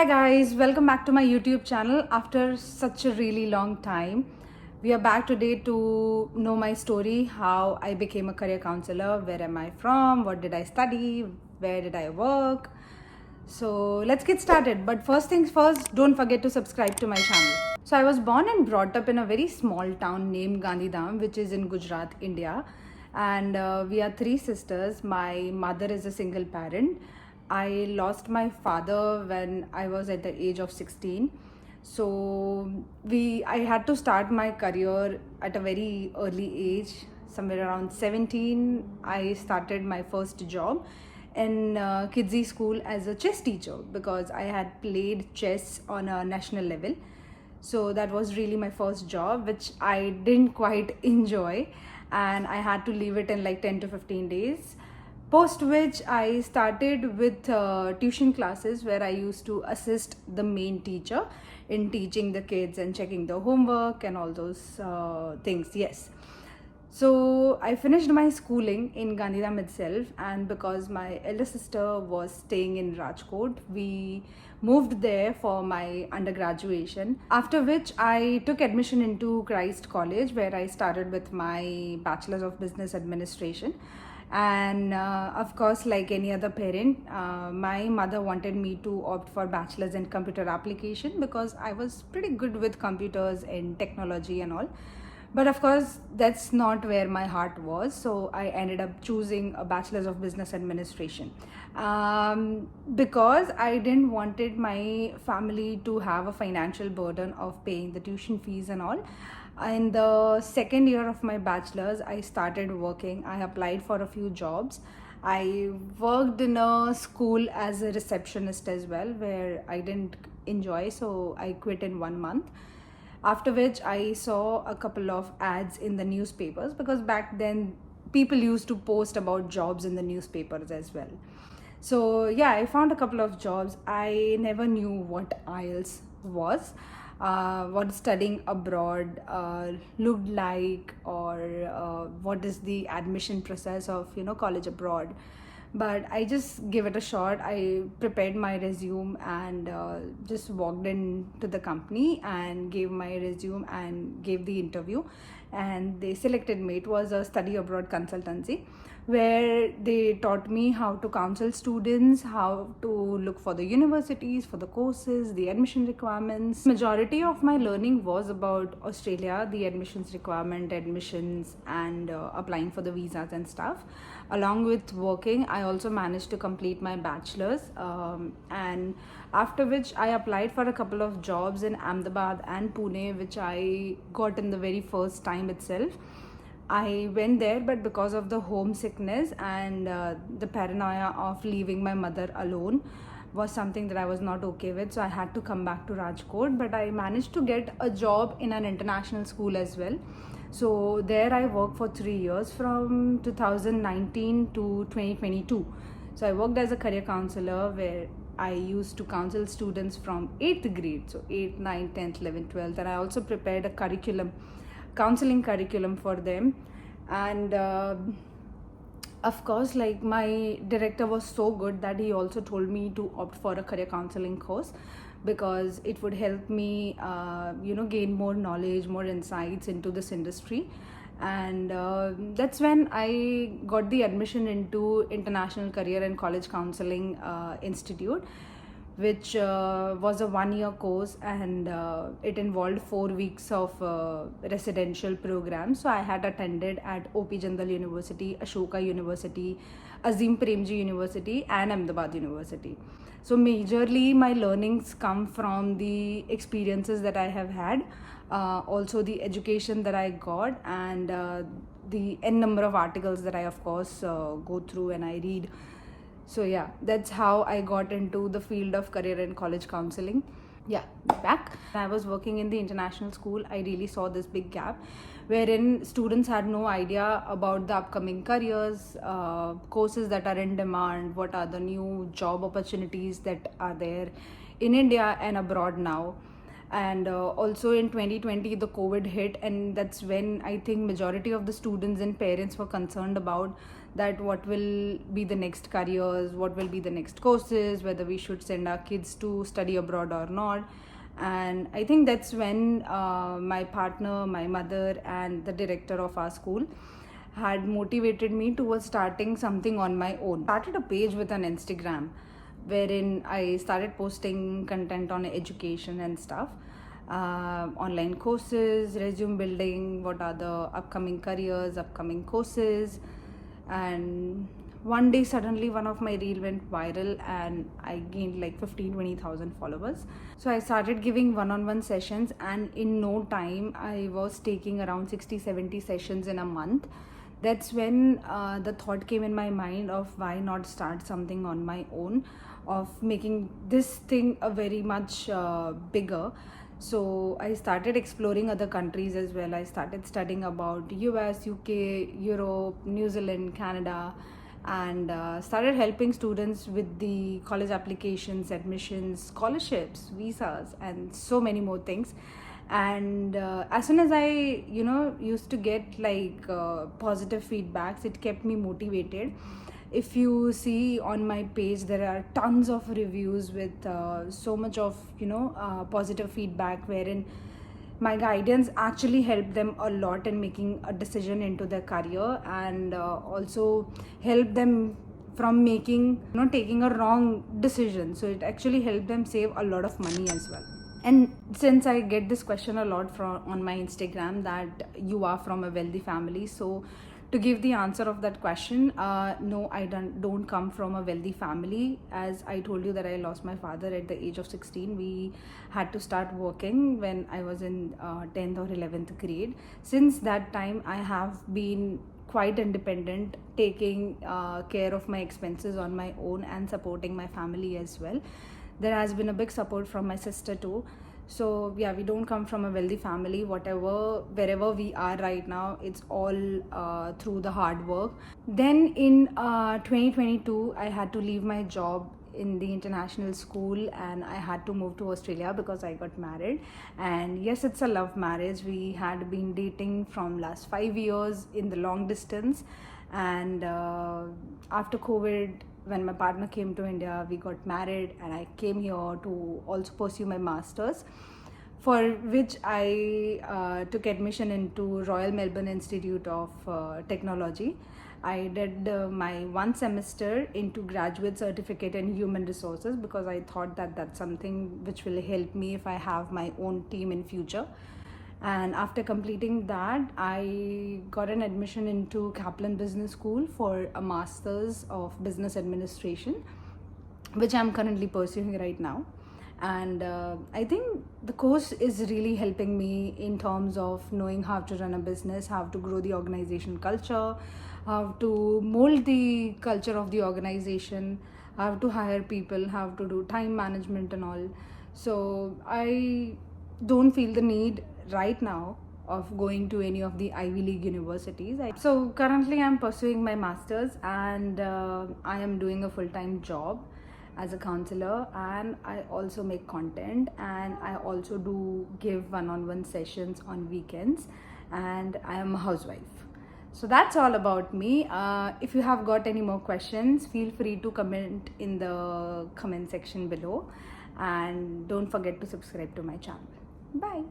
Hi guys, welcome back to my YouTube channel after such a really long time. We are back today to know my story, how I became a career counselor, where am I from, what did I study, where did I work. So let's get started. But first things first, don't forget to subscribe to my channel. So I was born and brought up in a very small town named Gandhidham, which is in Gujarat, India. And we are three sisters. My mother is a single parent. I lost my father when I was at the age of 16. So I had to start my career at a very early age. Somewhere around 17, I started my first job in Kidsy school as a chess teacher because I had played chess on a national level. So that was really my first job, which I didn't quite enjoy, and I had to leave it in like 10 to 15 days. Post which I started with tuition classes where I used to assist the main teacher in teaching the kids and checking the homework and all those things. Yes. So I finished my schooling in Gandhidham itself, and because my elder sister was staying in Rajkot, we moved there for my undergraduation. After which I took admission into Christ College, where I started with my Bachelor's of Business Administration. And of course, like any other parent, my mother wanted me to opt for bachelor's in computer application because I was pretty good with computers and technology and all. But of course, that's not where my heart was. So I ended up choosing a bachelor's of business administration because I didn't wanted my family to have a financial burden of paying the tuition fees and all. In the second year of my bachelor's, I started working. I applied for a few jobs. I worked in a school as a receptionist as well, where I didn't enjoy, so I quit in 1 month. After which I saw a couple of ads in the newspapers because back then people used to post about jobs in the newspapers as well. So yeah, I found a couple of jobs. I never knew what IELTS was, what studying abroad looked like, or what is the admission process of college abroad. But I just gave it a shot. I prepared my resume and just walked into the company and gave my resume and gave the interview, and they selected me. It was a study abroad consultancy where they taught me how to counsel students, how to look for the universities, for the courses, the admission requirements. Majority of my learning was about Australia, the admissions requirement, admissions, and applying for the visas and stuff. Along with working, I also managed to complete my bachelor's, and after which I applied for a couple of jobs in Ahmedabad and Pune, which I got in the very first time itself. I went there, but because of the homesickness and the paranoia of leaving my mother alone was something that I was not okay with. So I had to come back to Rajkot, but I managed to get a job in an international school as well. So there I worked for 3 years from 2019 to 2022. So I worked as a career counselor where I used to counsel students from 8th grade, so 8th, 9th, 10th, 11th, 12th, and I also prepared a counseling curriculum for them. And of course, like, my director was so good that he also told me to opt for a career counseling course because it would help me gain more knowledge, more insights into this industry. And that's when I got the admission into International Career and College Counseling Institute, which was a 1 year course, and it involved 4 weeks of residential programs. So I had attended at OP Jindal University, Ashoka University, Azim Premji University, and Ahmedabad University. So majorly my learnings come from the experiences that I have had, also the education that I got, and the n number of articles that I of course go through and I read. So yeah, that's how I got into the field of career and college counseling. Yeah, back. I was working in the international school. I really saw this big gap wherein students had no idea about the upcoming careers, courses that are in demand, what are the new job opportunities that are there in India and abroad now. And also in 2020 the COVID hit, and that's when I think majority of the students and parents were concerned about that what will be the next careers, what will be the next courses, whether we should send our kids to study abroad or not. And I think that's when my partner, my mother, and the director of our school had motivated me towards starting something on my own. Started a page with an Instagram wherein I started posting content on education and stuff, online courses, resume building, what are the upcoming careers, upcoming courses. And one day suddenly one of my reel went viral and I gained like 15-20,000 followers. So I started giving one-on-one sessions, and in no time I was taking around 60-70 sessions in a month. That's when the thought came in my mind of why not start something on my own, of making this thing a very much bigger. So I started exploring other countries as well. I started studying about US, UK, Europe, New Zealand, Canada, and started helping students with the college applications, admissions, scholarships, visas, and so many more things. And as soon as I used to get like positive feedbacks, it kept me motivated. If you see on my page, there are tons of reviews with so much of positive feedback, wherein my guidance actually helped them a lot in making a decision into their career, and also helped them from making taking a wrong decision. So it actually helped them save a lot of money as well. And since I get this question a lot from on my Instagram, that you are from a wealthy family, so to give the answer of that question, no, I don't come from a wealthy family. As I told you that I lost my father at the age of 16. We had to start working when I was in 10th or 11th grade. Since that time, I have been quite independent, taking care of my expenses on my own and supporting my family as well. There has been a big support from my sister too. So yeah, we don't come from a wealthy family. Wherever we are right now, it's all through the hard work. Then in 2022, I had to leave my job in the international school and I had to move to Australia because I got married. And yes, it's a love marriage. We had been dating from last 5 years in the long distance, and after COVID, when my partner came to India, we got married, and I came here to also pursue my masters, for which I took admission into Royal Melbourne Institute of Technology. I did my one semester into graduate certificate in human resources because I thought that that's something which will help me if I have my own team in future. And after completing that, I got an admission into Kaplan Business School for a master's of business administration, which I'm currently pursuing right now. And I think the course is really helping me in terms of knowing how to run a business, how to grow the organization culture, how to mold the culture of the organization, how to hire people, how to do time management and all. So I don't feel the need right now of going to any of the Ivy League universities. So currently I'm pursuing my masters, and I am doing a full-time job as a counselor, and I also make content, and I also do give one-on-one sessions on weekends, and I am a housewife. So that's all about me. If you have got any more questions, feel free to comment in the comment section below, and don't forget to subscribe to my channel. Bye.